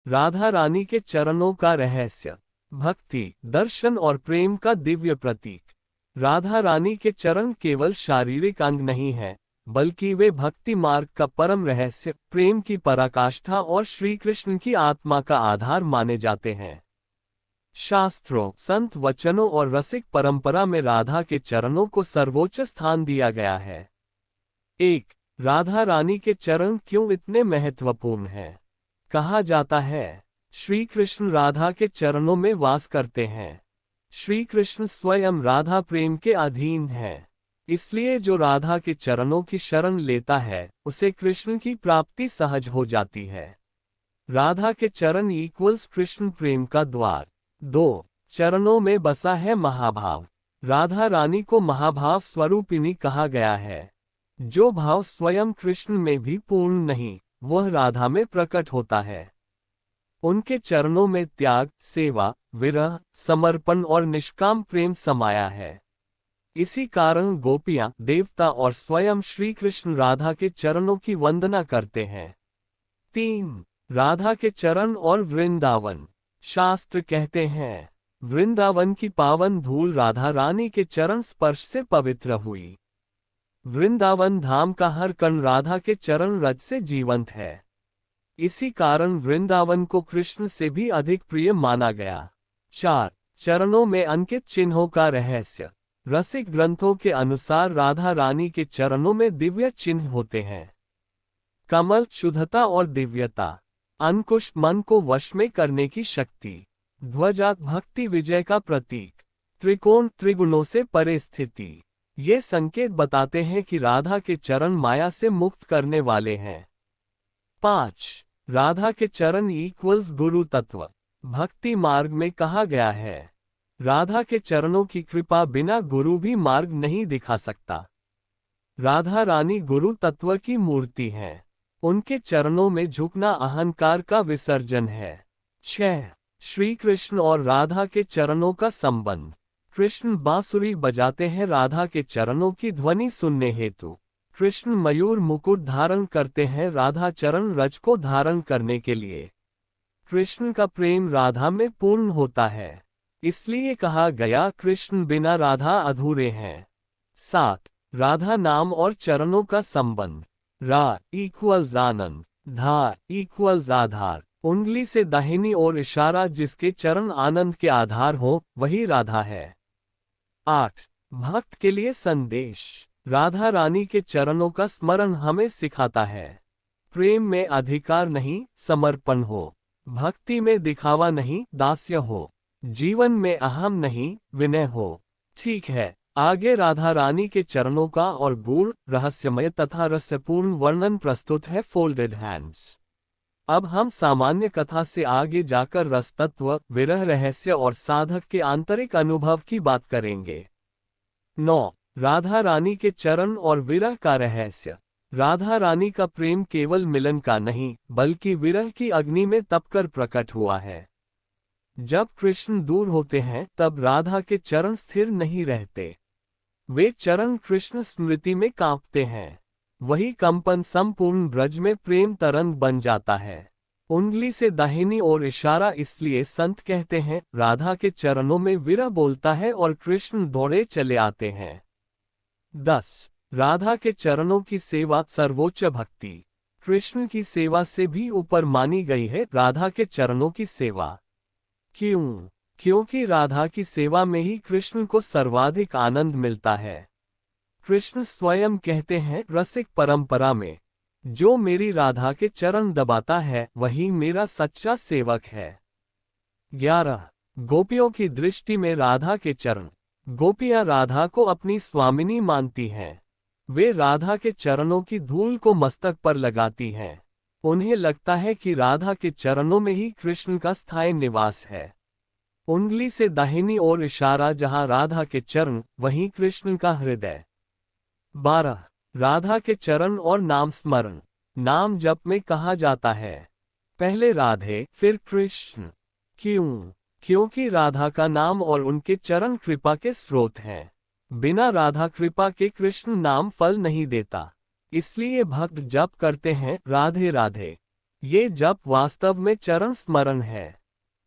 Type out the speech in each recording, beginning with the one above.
राधा रानी के चरणों का रहस्य। भक्ति, दर्शन और प्रेम का दिव्य प्रतीक। राधा रानी के चरण केवल शारीरिक अंग नहीं है, बल्कि वे भक्ति मार्ग का परम रहस्य, प्रेम की पराकाष्ठा और श्री कृष्ण की आत्मा का आधार माने जाते हैं। शास्त्रों, संत वचनों और रसिक परंपरा में राधा के चरणों को सर्वोच्च स्थान दिया गया है। 1. राधा रानी के चरण क्यों इतने महत्वपूर्ण हैं? कहा जाता है, श्री कृष्ण राधा के चरणों में वास करते हैं। श्री कृष्ण स्वयं राधा प्रेम के अधीन है, इसलिए जो राधा के चरणों की शरण लेता है, उसे कृष्ण की प्राप्ति सहज हो जाती है। राधा के चरण इक्वल्स कृष्ण प्रेम का द्वार। 2. चरणों में बसा है महाभाव। राधा रानी को महाभाव स्वरूपिणी कहा गया है। जो भाव स्वयं कृष्ण में भी पूर्ण नहीं, वह राधा में प्रकट होता है। उनके चरणों में त्याग, सेवा, विरह, समर्पण और निष्काम प्रेम समाया है। इसी कारण गोपियां, देवता और स्वयं श्री कृष्ण राधा के चरणों की वंदना करते हैं। 3. राधा के चरण और वृंदावन। शास्त्र कहते हैं, वृंदावन की पावन धूल राधा रानी के चरण स्पर्श से पवित्र हुई। वृंदावन धाम का हर कण राधा के चरण रज से जीवंत है। इसी कारण वृंदावन को कृष्ण से भी अधिक प्रिय माना गया। 4. चरणों में अंकित चिन्हों का रहस्य। रसिक ग्रंथों के अनुसार राधा रानी के चरणों में दिव्य चिन्ह होते हैं। कमल, शुद्धता और दिव्यता। अंकुश, मन को वश में करने की शक्ति। ध्वजा, भक्ति विजय का प्रतीक। त्रिकोण, त्रिगुणों से परे स्थिति। ये संकेत बताते हैं कि राधा के चरण माया से मुक्त करने वाले हैं। 5. राधा के चरण इक्वल्स गुरु तत्व। भक्ति मार्ग में कहा गया है, राधा के चरणों की कृपा बिना गुरु भी मार्ग नहीं दिखा सकता। राधा रानी गुरु तत्व की मूर्ति हैं। उनके चरणों में झुकना अहंकार का विसर्जन है। 6. श्री कृष्ण और राधा के चरणों का संबंध। कृष्ण बांसुरी बजाते हैं राधा के चरणों की ध्वनि सुनने हेतु। कृष्ण मयूर मुकुट धारण करते हैं राधा चरण रज को धारण करने के लिए। कृष्ण का प्रेम राधा में पूर्ण होता है, इसलिए कहा गया, कृष्ण बिना राधा अधूरे हैं। 7. राधा नाम और चरणों का संबंध। रा इक्वल्स आनंद, धा इक्वल्स आधार। उंगली से दाहिनी ओर इशारा, जिसके चरण आनंद के आधार हो, वही राधा है। 8. भक्त के लिए संदेश। राधा रानी के चरणों का स्मरण हमें सिखाता है, प्रेम में अधिकार नहीं, समर्पण हो। भक्ति में दिखावा नहीं, दास्य हो। जीवन में अहम नहीं, विनय हो। ठीक है, आगे राधा रानी के चरणों का और गूढ़, रहस्यमय तथा रसपूर्ण वर्णन प्रस्तुत है फोल्डेड हैंड्स। अब हम सामान्य कथा से आगे जाकर रस तत्व, विरह रहस्य और साधक के आंतरिक अनुभव की बात करेंगे। 9. राधा रानी के चरण और विरह का रहस्य। राधा रानी का प्रेम केवल मिलन का नहीं, बल्कि विरह की अग्नि में तपकर प्रकट हुआ है। जब कृष्ण दूर होते हैं, तब राधा के चरण स्थिर नहीं रहते। वे चरण कृष्ण स्मृति में कांपते हैं। वही कंपन संपूर्ण ब्रज में प्रेम तरंग बन जाता है। उंगली से दाहिनी ओर इशारा, इसलिए संत कहते हैं, राधा के चरणों में विरह बोलता है और कृष्ण दौड़े चले आते हैं। 10. राधा के चरणों की सेवा, सर्वोच्च भक्ति। कृष्ण की सेवा से भी ऊपर मानी गई है राधा के चरणों की सेवा। क्यों? क्योंकि राधा की सेवा में ही कृष्ण को सर्वाधिक आनंद मिलता है। कृष्ण स्वयं कहते हैं रसिक परंपरा में, जो मेरी राधा के चरण दबाता है, वही मेरा सच्चा सेवक है। 11. गोपियों की दृष्टि में राधा के चरण। गोपियां राधा को अपनी स्वामिनी मानती हैं। वे राधा के चरणों की धूल को मस्तक पर लगाती हैं। उन्हें लगता है कि राधा के चरणों में ही कृष्ण का स्थायी निवास है। उंगली से दाहिनी ओर इशारा, जहां राधा के चरण, वहीं कृष्ण का हृदय। 12. राधा के चरण और नाम स्मरण। नाम जप में कहा जाता है, पहले राधे फिर कृष्ण। क्यों? क्योंकि राधा का नाम और उनके चरण कृपा के स्रोत हैं। बिना राधा कृपा के कृष्ण नाम फल नहीं देता। इसलिए भक्त जप करते हैं, राधे राधे। ये जप वास्तव में चरण स्मरण है।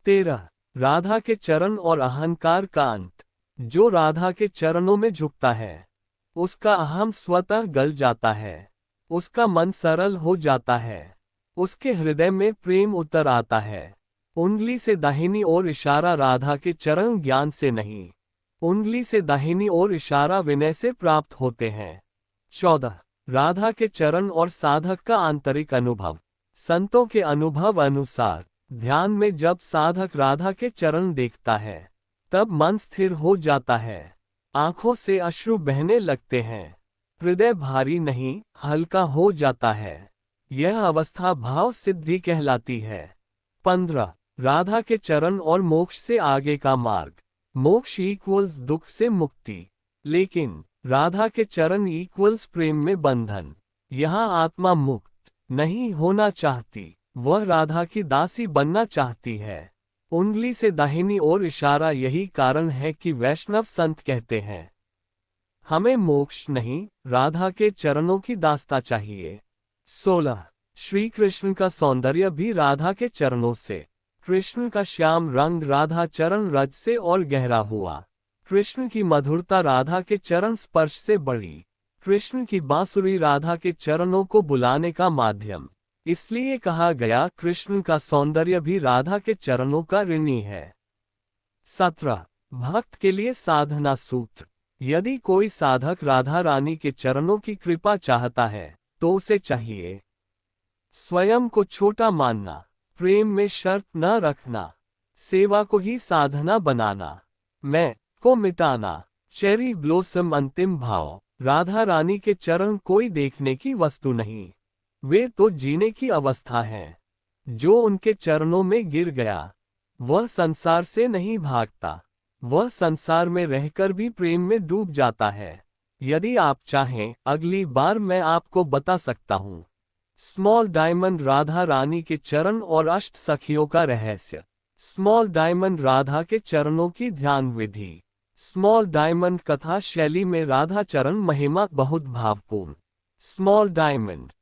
13 राधा के चरण और अहंकार का अंत। जो राधा के चरणों में झुकता है, उसका अहम स्वतः गल जाता है, उसका मन सरल हो जाता है, उसके हृदय में प्रेम उतर आता है। उंगली से दाहिनी ओर इशारा राधा के चरण ज्ञान से नहीं, उंगली से दाहिनी ओर इशारा विनय से प्राप्त होते हैं। 14 राधा के चरण और साधक का आंतरिक अनुभव। संतों के अनुभव अनुसार ध्यान में जब साधक राधा के चरण देखता है, तब मन स्थिर हो जाता है, आंखों से अश्रु बहने लगते हैं, हृदय भारी नहीं हल्का हो जाता है। यह अवस्था भाव सिद्धि कहलाती है। 15 राधा के चरण और मोक्ष से आगे का मार्ग। मोक्ष इक्वल्स दुख से मुक्ति, लेकिन राधा के चरण इक्वल्स प्रेम में बंधन। यहाँ आत्मा मुक्त नहीं होना चाहती, वह राधा की दासी बनना चाहती है। उंगली से दाहिनी ओर इशारा। यही कारण है कि वैष्णव संत कहते हैं, हमें मोक्ष नहीं, राधा के चरणों की दास्ता चाहिए। 16 श्री कृष्ण का सौंदर्य भी राधा के चरणों से। कृष्ण का श्याम रंग राधा चरण रज से और गहरा हुआ। कृष्ण की मधुरता राधा के चरण स्पर्श से बढ़ी। कृष्ण की बांसुरी राधा के चरणों को बुलाने का माध्यम। इसलिए कहा गया, कृष्ण का सौंदर्य भी राधा के चरणों का ऋणी है। 17 भक्त के लिए साधना सूत्र। यदि कोई साधक राधा रानी के चरणों की कृपा चाहता है, तो उसे चाहिए स्वयं को छोटा मानना, प्रेम में शर्त न रखना, सेवा को ही साधना बनाना, मैं को मिटाना, चेरी ब्लोसम अंतिम भाव। राधा रानी के चरण कोई देखने की वस्तु नहीं, वे तो जीने की अवस्था है। जो उनके चरणों में गिर गया, वह संसार से नहीं भागता, वह संसार में रहकर भी प्रेम में डूब जाता है। यदि आप चाहें, अगली बार मैं आपको बता सकता हूँ स्मॉल डायमंड राधा रानी के चरण और अष्ट सखियों का रहस्य। स्मॉल डायमंड राधा के चरणों की ध्यान विधि। स्मॉल डायमंड कथा शैली में राधा चरण महिमा बहुत भावपूर्ण। Small diamond